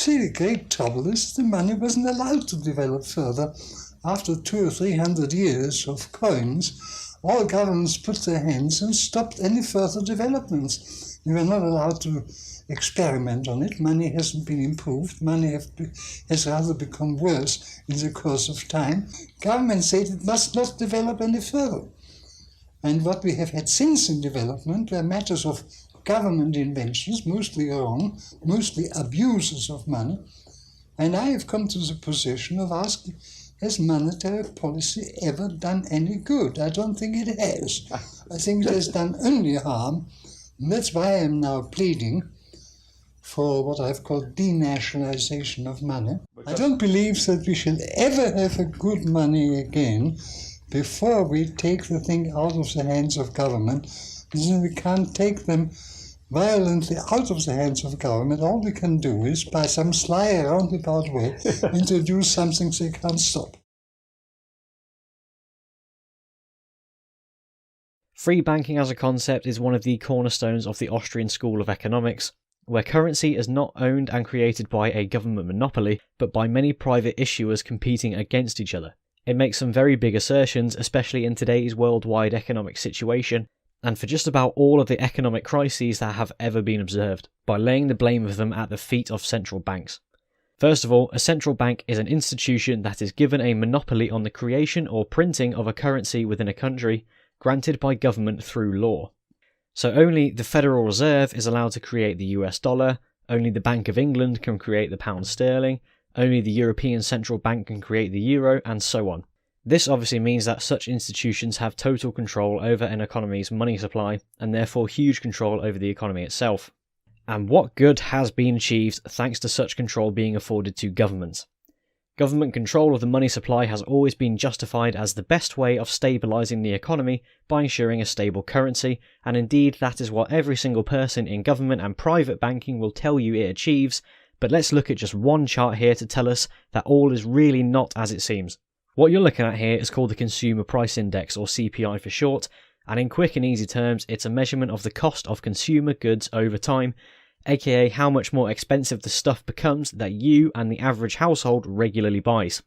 See, the great trouble is the money wasn't allowed to develop further. After 200 or 300 years of coins, all governments put their hands and stopped any further developments. They were not allowed to experiment on it. Money hasn't been improved. Money has rather become worse in the course of time. Government said it must not develop any further. And what we have had since in development were matters of government inventions, mostly wrong, mostly abuses of money. And I have come to the position of asking, has monetary policy ever done any good? I don't think it has. I think it has done only harm. And that's why I am now pleading for what I've called denationalization of money. I don't believe that we shall ever have a good money again before we take the thing out of the hands of government. We can't take them violently out of the hands of government. All we can do is, by some sly roundabout way, introduce something they can't stop. Free banking as a concept is one of the cornerstones of the Austrian School of Economics, where currency is not owned and created by a government monopoly, but by many private issuers competing against each other. It makes some very big assertions, especially in today's worldwide economic situation, and for just about all of the economic crises that have ever been observed, by laying the blame of them at the feet of central banks. First of all, a central bank is an institution that is given a monopoly on the creation or printing of a currency within a country, granted by government through law. So only the Federal Reserve is allowed to create the US dollar, only the Bank of England can create the pound sterling, only the European Central Bank can create the euro, and so on. This obviously means that such institutions have total control over an economy's money supply, and therefore huge control over the economy itself. And what good has been achieved thanks to such control being afforded to governments? Government control of the money supply has always been justified as the best way of stabilising the economy by ensuring a stable currency, and indeed that is what every single person in government and private banking will tell you it achieves, but let's look at just one chart here to tell us that all is really not as it seems. What you're looking at here is called the Consumer Price Index, or CPI for short, and in quick and easy terms it's a measurement of the cost of consumer goods over time, aka how much more expensive the stuff becomes that you and the average household regularly buys.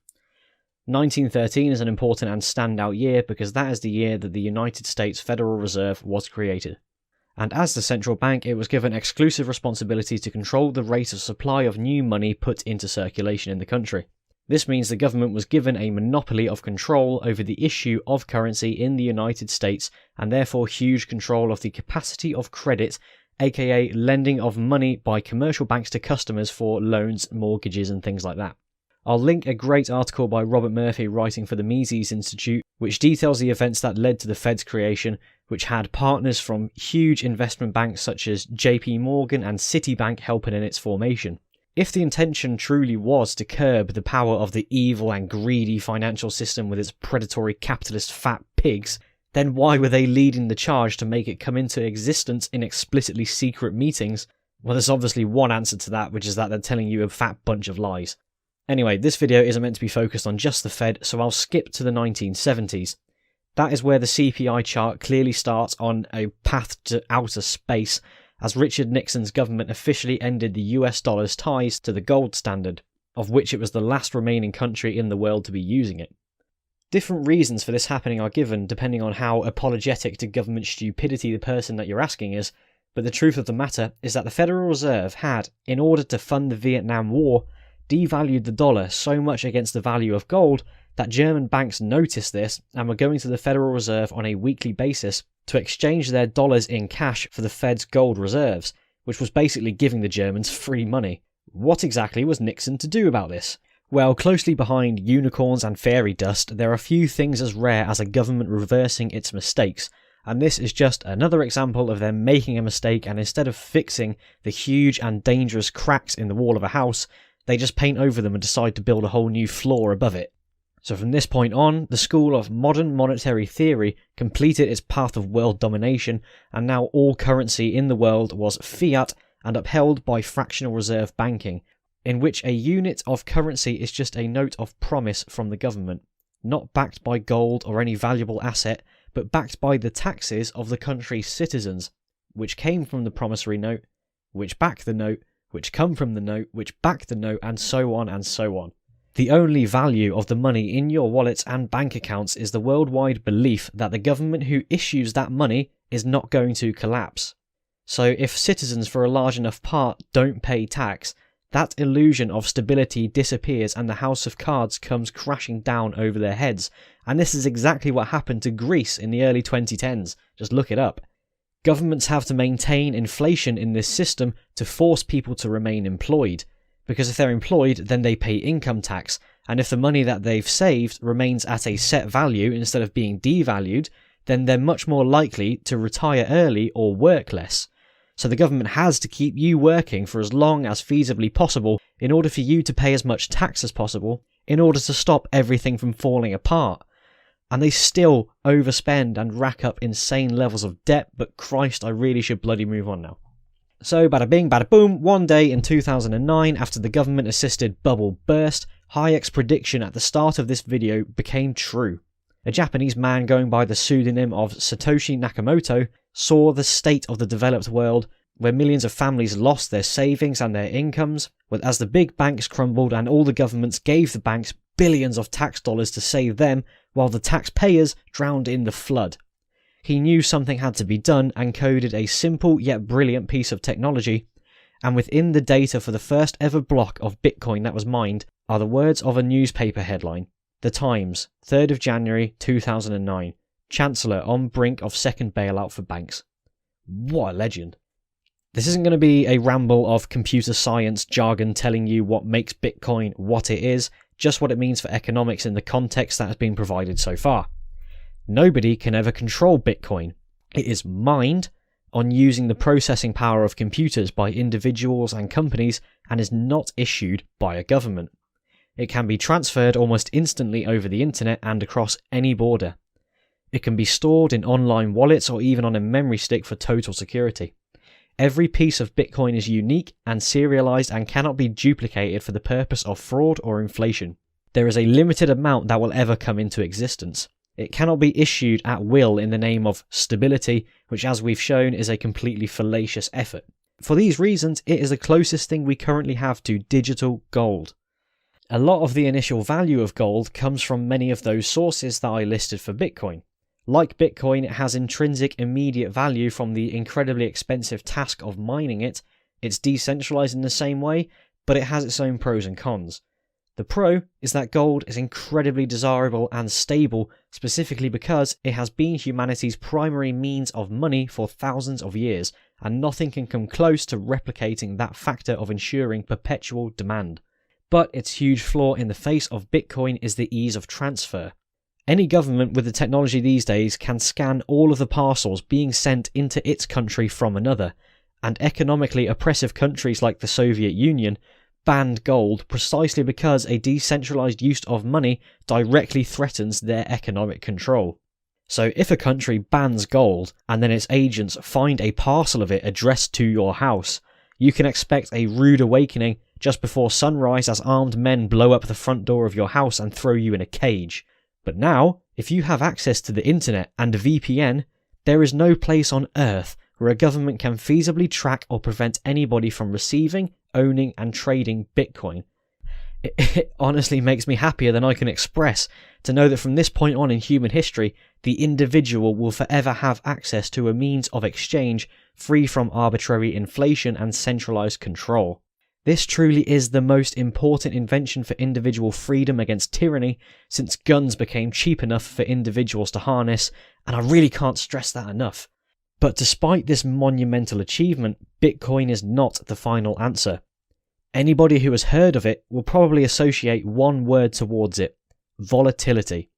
1913 is an important and standout year because that is the year that the United States Federal Reserve was created. And as the central bank, it was given exclusive responsibility to control the rate of supply of new money put into circulation in the country. This means the government was given a monopoly of control over the issue of currency in the United States, and therefore huge control of the capacity of credit, aka lending of money by commercial banks to customers for loans, mortgages and things like that. I'll link a great article by Robert Murphy writing for the Mises Institute, which details the events that led to the Fed's creation, which had partners from huge investment banks such as JP Morgan and Citibank helping in its formation. If the intention truly was to curb the power of the evil and greedy financial system with its predatory capitalist fat pigs, then why were they leading the charge to make it come into existence in explicitly secret meetings? Well, there's obviously one answer to that, which is that they're telling you a fat bunch of lies. Anyway, this video isn't meant to be focused on just the Fed, so I'll skip to the 1970s. That is where the CPI chart clearly starts on a path to outer space, as Richard Nixon's government officially ended the US dollar's ties to the gold standard, of which it was the last remaining country in the world to be using it. Different reasons for this happening are given depending on how apologetic to government stupidity the person that you're asking is, but the truth of the matter is that the Federal Reserve had, in order to fund the Vietnam War, devalued the dollar so much against the value of gold that German banks noticed this and were going to the Federal Reserve on a weekly basis to exchange their dollars in cash for the Fed's gold reserves, which was basically giving the Germans free money. What exactly was Nixon to do about this? Well, closely behind unicorns and fairy dust, there are few things as rare as a government reversing its mistakes, and this is just another example of them making a mistake, and instead of fixing the huge and dangerous cracks in the wall of a house, they just paint over them and decide to build a whole new floor above it. So from this point on, the school of modern monetary theory completed its path of world domination, and now all currency in the world was fiat and upheld by fractional reserve banking, in which a unit of currency is just a note of promise from the government, not backed by gold or any valuable asset, but backed by the taxes of the country's citizens, which came from the promissory note, which back the note, which come from the note, which back the note, and so on and so on. The only value of the money in your wallets and bank accounts is the worldwide belief that the government who issues that money is not going to collapse. So if citizens for a large enough part don't pay tax, that illusion of stability disappears and the house of cards comes crashing down over their heads. And this is exactly what happened to Greece in the early 2010s. Just look it up. Governments have to maintain inflation in this system to force people to remain employed. Because if they're employed, then they pay income tax. And if the money that they've saved remains at a set value instead of being devalued, then they're much more likely to retire early or work less. So the government has to keep you working for as long as feasibly possible in order for you to pay as much tax as possible, in order to stop everything from falling apart. And they still overspend and rack up insane levels of debt, but Christ, I really should bloody move on now. So bada bing, bada boom, one day in 2009, after the government-assisted bubble burst, Hayek's prediction at the start of this video became true. A Japanese man going by the pseudonym of Satoshi Nakamoto saw the state of the developed world, where millions of families lost their savings and their incomes, as the big banks crumbled and all the governments gave the banks billions of tax dollars to save them, while the taxpayers drowned in the flood. He knew something had to be done and coded a simple yet brilliant piece of technology, and within the data for the first ever block of Bitcoin that was mined are the words of a newspaper headline. The Times, 3rd of January 2009. Chancellor on brink of second bailout for banks. What a legend. This isn't going to be a ramble of computer science jargon telling you what makes Bitcoin what it is, just what it means for economics in the context that has been provided so far. Nobody can ever control Bitcoin. It is mined on using the processing power of computers by individuals and companies and is not issued by a government. It can be transferred almost instantly over the internet and across any border. It can be stored in online wallets or even on a memory stick for total security. Every piece of Bitcoin is unique and serialized and cannot be duplicated for the purpose of fraud or inflation. There is a limited amount that will ever come into existence. It cannot be issued at will in the name of stability, which as we've shown is a completely fallacious effort. For these reasons, it is the closest thing we currently have to digital gold. A lot of the initial value of gold comes from many of those sources that I listed for Bitcoin. Like Bitcoin, it has intrinsic immediate value from the incredibly expensive task of mining it. It's decentralized in the same way, but it has its own pros and cons. The pro is that gold is incredibly desirable and stable, specifically because it has been humanity's primary means of money for thousands of years, and nothing can come close to replicating that factor of ensuring perpetual demand. But its huge flaw in the face of Bitcoin is the ease of transfer. Any government with the technology these days can scan all of the parcels being sent into its country from another, and economically oppressive countries like the Soviet Union banned gold precisely because a decentralized use of money directly threatens their economic control. So if a country bans gold and then its agents find a parcel of it addressed to your house, you can expect a rude awakening just before sunrise as armed men blow up the front door of your house and throw you in a cage. But now, if you have access to the internet and a VPN, there is no place on earth where a government can feasibly track or prevent anybody from receiving, owning and trading Bitcoin. It honestly makes me happier than I can express to know that from this point on in human history, the individual will forever have access to a means of exchange free from arbitrary inflation and centralized control. This truly is the most important invention for individual freedom against tyranny since guns became cheap enough for individuals to harness, and I really can't stress that enough. But despite this monumental achievement, Bitcoin is not the final answer. Anybody who has heard of it will probably associate one word towards it: volatility.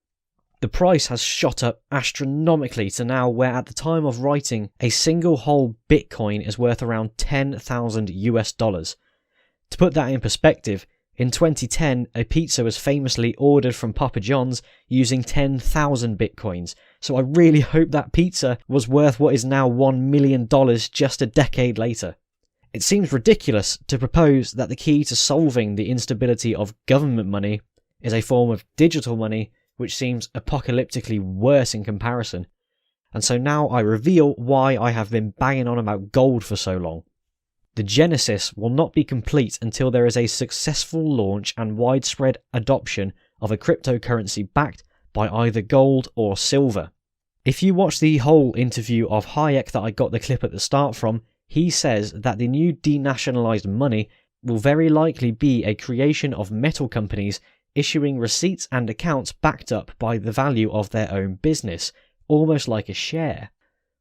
The price has shot up astronomically to now where at the time of writing, a single whole Bitcoin is worth around $10,000 US. To put that in perspective, in 2010, a pizza was famously ordered from Papa John's using 10,000 Bitcoins, so I really hope that pizza was worth what is now $1 million just a decade later. It seems ridiculous to propose that the key to solving the instability of government money is a form of digital money, which seems apocalyptically worse in comparison. And so now I reveal why I have been banging on about gold for so long. The genesis will not be complete until there is a successful launch and widespread adoption of a cryptocurrency backed by either gold or silver. If you watch the whole interview of Hayek that I got the clip at the start from, he says that the new denationalized money will very likely be a creation of metal companies issuing receipts and accounts backed up by the value of their own business, almost like a share.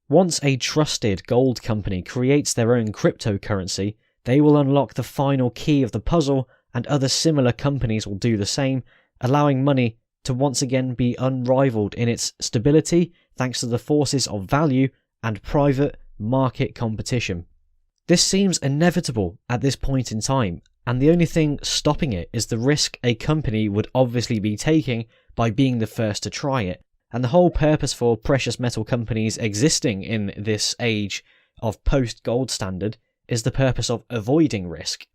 Once a trusted gold company creates their own cryptocurrency, they will unlock the final key of the puzzle, and other similar companies will do the same, allowing money to once again be unrivaled in its stability thanks to the forces of value and private market competition. This seems inevitable at this point in time, and the only thing stopping it is the risk a company would obviously be taking by being the first to try it. And the whole purpose for precious metal companies existing in this age of post-gold standard is the purpose of avoiding risk.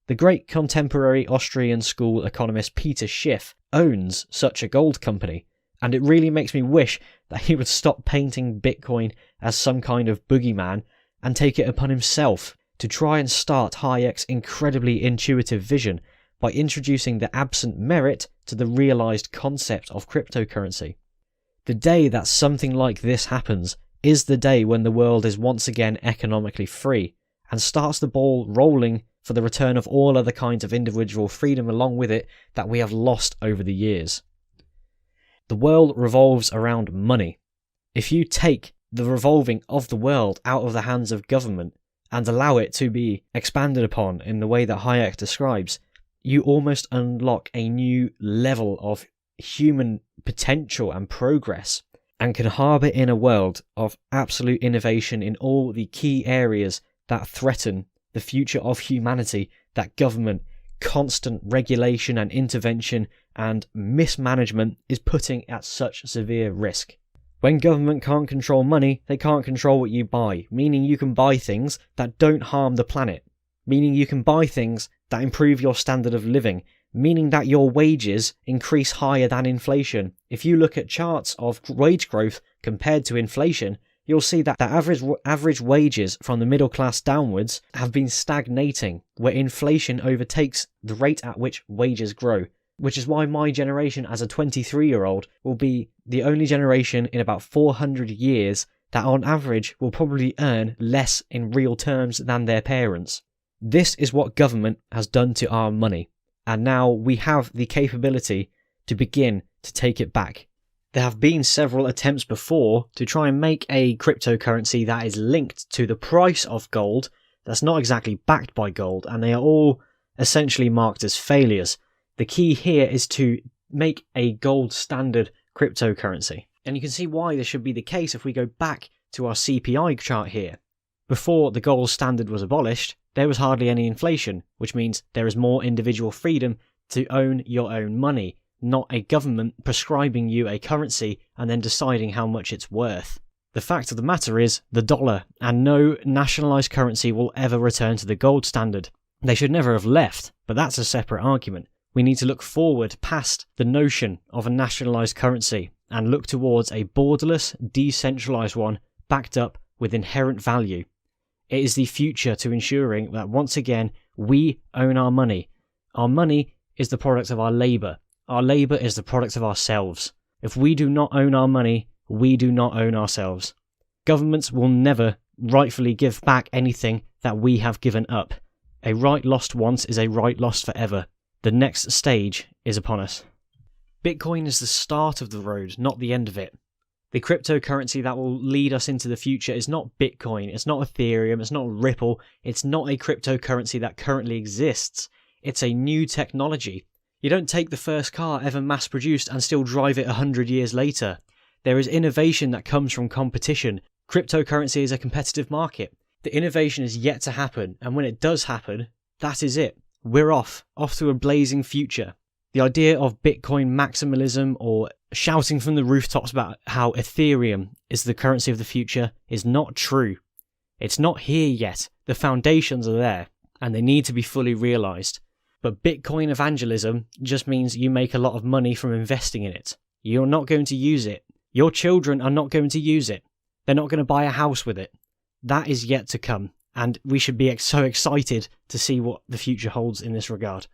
The great contemporary Austrian school economist Peter Schiff owns such a gold company, and it really makes me wish that he would stop painting Bitcoin as some kind of boogeyman and take it upon himself to try and start Hayek's incredibly intuitive vision by introducing the absent merit to the realized concept of cryptocurrency. The day that something like this happens is the day when the world is once again economically free and starts the ball rolling for the return of all other kinds of individual freedom along with it that we have lost over the years. The world revolves around money. If you take the revolving of the world out of the hands of government and allow it to be expanded upon in the way that Hayek describes, you almost unlock a new level of human potential and progress, and can harbour in a world of absolute innovation in all the key areas that threaten the future of humanity that government, constant regulation and intervention and mismanagement is putting at such severe risk. When government can't control money, they can't control what you buy, meaning you can buy things that don't harm the planet, meaning you can buy things that improve your standard of living, meaning that your wages increase higher than inflation. If you look at charts of wage growth compared to inflation, you'll see that the average wages from the middle class downwards have been stagnating, where inflation overtakes the rate at which wages grow, which is why my generation as a 23-year-old will be the only generation in about 400 years that on average will probably earn less in real terms than their parents. This is what government has done to our money, and now we have the capability to begin to take it back. There have been several attempts before to try and make a cryptocurrency that is linked to the price of gold that's not exactly backed by gold, and they are all essentially marked as failures. The key here is to make a gold standard cryptocurrency. And you can see why this should be the case if we go back to our CPI chart here. Before the gold standard was abolished, there was hardly any inflation, which means there is more individual freedom to own your own money, not a government prescribing you a currency and then deciding how much it's worth. The fact of the matter is the dollar, and no nationalised currency will ever return to the gold standard. They should never have left, but that's a separate argument. We need to look forward past the notion of a nationalised currency and look towards a borderless, decentralised one backed up with inherent value. It is the future to ensuring that once again we own our money. Our money is the product of our labour. Our labour is the product of ourselves. If we do not own our money, we do not own ourselves. Governments will never rightfully give back anything that we have given up. A right lost once is a right lost forever. The next stage is upon us. Bitcoin is the start of the road, not the end of it. The cryptocurrency that will lead us into the future is not Bitcoin, it's not Ethereum, it's not Ripple, it's not a cryptocurrency that currently exists. It's a new technology. You don't take the first car ever mass-produced and still drive it 100 years later. There is innovation that comes from competition. Cryptocurrency is a competitive market. The innovation is yet to happen, and when it does happen, that is it. We're off to a blazing future. The idea of Bitcoin maximalism or shouting from the rooftops about how Ethereum is the currency of the future is not true. It's not here yet. The foundations are there, and they need to be fully realised. But Bitcoin evangelism just means you make a lot of money from investing in it. You're not going to use it. Your children are not going to use it. They're not going to buy a house with it. That is yet to come. and we should be so excited to see what the future holds in this regard.